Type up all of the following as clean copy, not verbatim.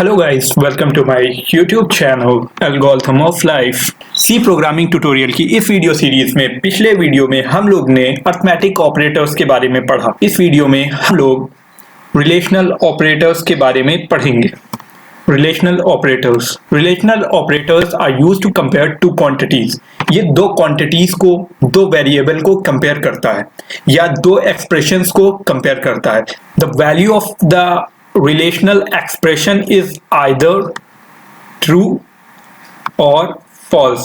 Hello guys, welcome to my YouTube channel Algorithm of Life। C programming tutorial की इस video series में पिछले video में हम लोग ने अरिथमेटिक ऑपरेटर्स के बारे में पढ़ा। इस वीडियो में हम लोग रिलेशनल ऑपरेटर्स के बारे में पढ़ेंगे। Relational operators are used to compare two quantities. ये दो क्वांटिटीज को, दो वेरिएबल को कंपेयर करता है या दो एक्सप्रेशंस को कंपेयर करता है। The value of the relational expression is either true और false।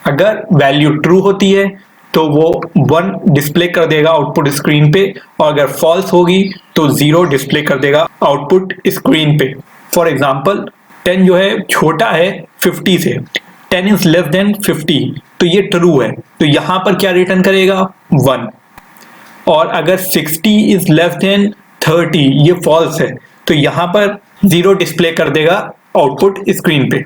अगर वैल्यू ट्रू होती है तो वो 1 डिस्प्ले कर देगा आउटपुट स्क्रीन पे, और अगर फॉल्स होगी तो 0 डिस्प्ले कर देगा आउटपुट स्क्रीन पे। फॉर एग्जांपल 10 जो है छोटा है 50 से, 10 इज लेस देन 50, तो ये ट्रू है, तो यहां पर क्या रिटर्न करेगा 1। और अगर 60 इज लेस देन 30, ये फॉल्स है, तो यहां पर 0 डिस्प्ले कर देगा आउटपुट स्क्रीन पे।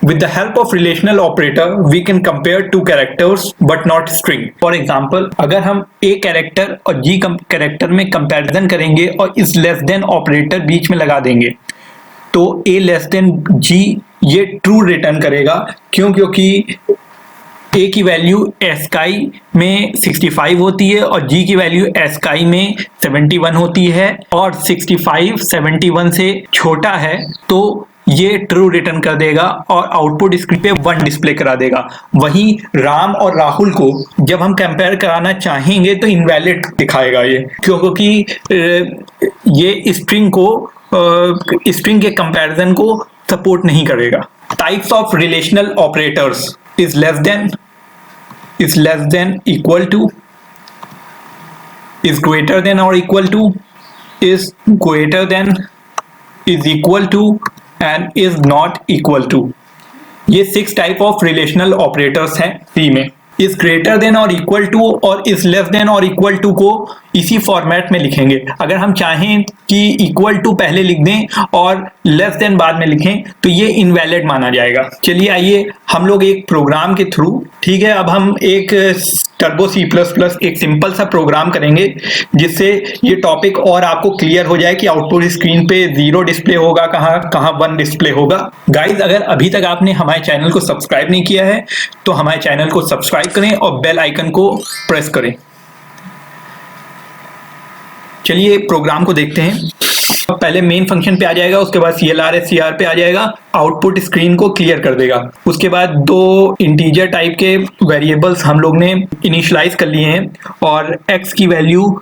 With the help of relational operator, we can compare two characters but not string. For example, अगर हम a कैरेक्टर और g कैरेक्टर में कंपैरिजन करेंगे और इस लेस देन ऑपरेटर बीच में लगा देंगे, तो a लेस देन g ये ट्रू रिटर्न करेगा। क्योंकि a की वैल्यू ASCII में 65 होती है और g की वैल्यू ASCII में 71 होती है, और 65 71 से छोटा है तो ये ट्रू रिटर्न कर देगा और आउटपुट स्क्रीन पे 1 डिस्प्ले करा देगा। वहीं राम और राहुल को जब हम कंपेयर कराना चाहेंगे तो इनवैलिड दिखाएगा ये, क्योंकि ये स्ट्रिंग के कंपैरिजन को सपोर्ट नहीं करेगा। Types of relational operators is less than, equal to, is greater than or equal to, is greater than, is equal to, and is not equal to। ये 6 टाइप ऑफ रिलेशनल ऑपरेटर्स हैं सी में। इस greater than और equal to और इस less than और equal to को इसी फॉर्मेट में लिखेंगे। अगर हम चाहें कि इक्वल टू पहले लिख दें और लेस देन बाद में लिखें तो ये इनवैलिड माना जाएगा। चलिए आइए हम लोग एक प्रोग्राम के थ्रू, ठीक है, अब हम एक टर्बो C++ एक सिंपल सा प्रोग्राम करेंगे जिससे ये टॉपिक और आपको क्लियर हो जाए कि आउटपुट स्क्रीन पे 0 डिस्प्ले होगा, कहाँ 1 डिस्प्ले होगा। गाइज, अगर अभी तक आपने हमारे चैनल को सब्सक्राइब नहीं किया है तो हमारे चैनल को सब्सक्राइब करें और बेल आइकन को प्रेस करें। चलिए प्रोग्राम को देखते हैं। पहले मेन फंक्शन पे आ जाएगा, उसके बाद CLR SCR पे आ जाएगा, आउटपुट स्क्रीन को क्लियर कर देगा। उसके बाद 2 इंटीजर टाइप के वेरिएबल्स हम लोग ने इनिशियलाइज कर लिए हैं और x की वैल्यू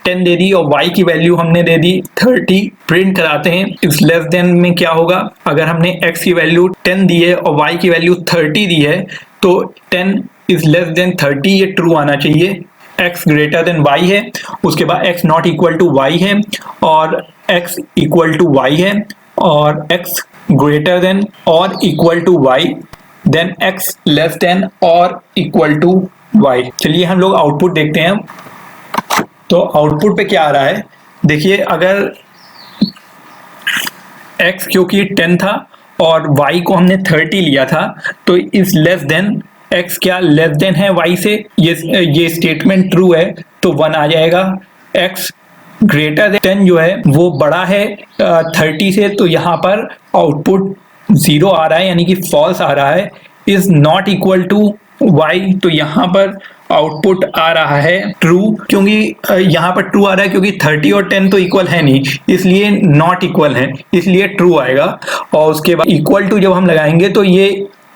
10 दे दी और y की वैल्यू हमने दे दी 30। प्रिंट कराते हैं इस लेस देन में क्या होगा। अगर हमने x की वैल्यू 10 दी है और y की वैल्यू 30 दी है तो 10 इज लेस देन 30, ये ट्रू आना चाहिए। x ग्रेटर देन y है, उसके बाद x not equal to y है और x इक्वल टू y है, और x ग्रेटर देन और equal to y, then x less than और इक्वल टू y। चलिए हम लोग आउटपुट देखते हैं। तो आउटपुट पे क्या आ रहा है देखिए, अगर x क्योंकि 10 था और y को हमने 30 लिया था तो इस लेस देन, x क्या लेस देन है y से, ये स्टेटमेंट ट्रू है तो 1 आ जाएगा। x ग्रेटर देन 10 जो है वो बड़ा है 30 से, तो यहाँ पर आउटपुट 0 आ रहा है, यानी कि फॉल्स आ रहा है। Is not equal to y, तो यहाँ पर आउटपुट आ रहा है ट्रू, क्योंकि यहाँ पर ट्रू आ रहा है क्योंकि 30 और 10 तो इक्वल है नहीं, इसलिए नॉट इक्वल है, इसलिए ट्रू आएगा। और उसके बाद इक्वल टू जब हम लगाएंगे तो ये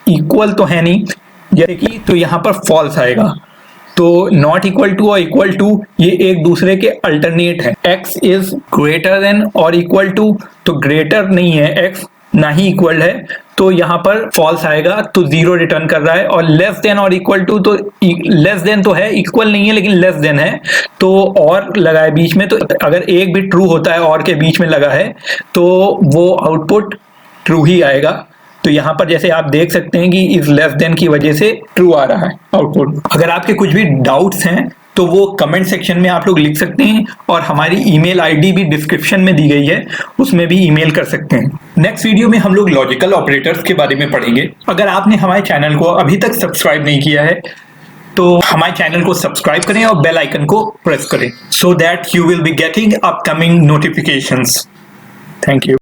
इक्वल तो है नहीं, जैसे कि, तो यहाँ पर फॉल्स आएगा। तो नॉट इक्वल टू और इक्वल टू ये एक दूसरे के अल्टरनेट है। x इज ग्रेटर देन और इक्वल टू, तो ग्रेटर नहीं है x, ना ही इक्वल है, तो यहाँ पर फॉल्स आएगा, तो 0 रिटर्न कर रहा है। और लेस देन और इक्वल टू, तो लेस देन तो है, इक्वल नहीं है लेकिन लेस देन है, तो और लगा है बीच में, तो अगर एक भी ट्रू होता है और के बीच में लगा है तो वो आउटपुट ट्रू ही आएगा। तो यहाँ पर जैसे आप देख सकते हैं कि इस लेस देन की वजह से ट्रू आ रहा है आउटपुट। अगर आपके कुछ भी डाउट्स हैं तो वो कमेंट सेक्शन में आप लोग लिख सकते हैं, और हमारी ईमेल आईडी भी डिस्क्रिप्शन में दी गई है, उसमें भी ईमेल कर सकते हैं। नेक्स्ट वीडियो में हम लोग लॉजिकल ऑपरेटर्स के बारे में पढ़ेंगे। अगर आपने हमारे चैनल को अभी तक सब्सक्राइब नहीं किया है तो हमारे चैनल को सब्सक्राइब करें और बेल आइकन को प्रेस करें, so that you will be getting upcoming notifications. Thank you.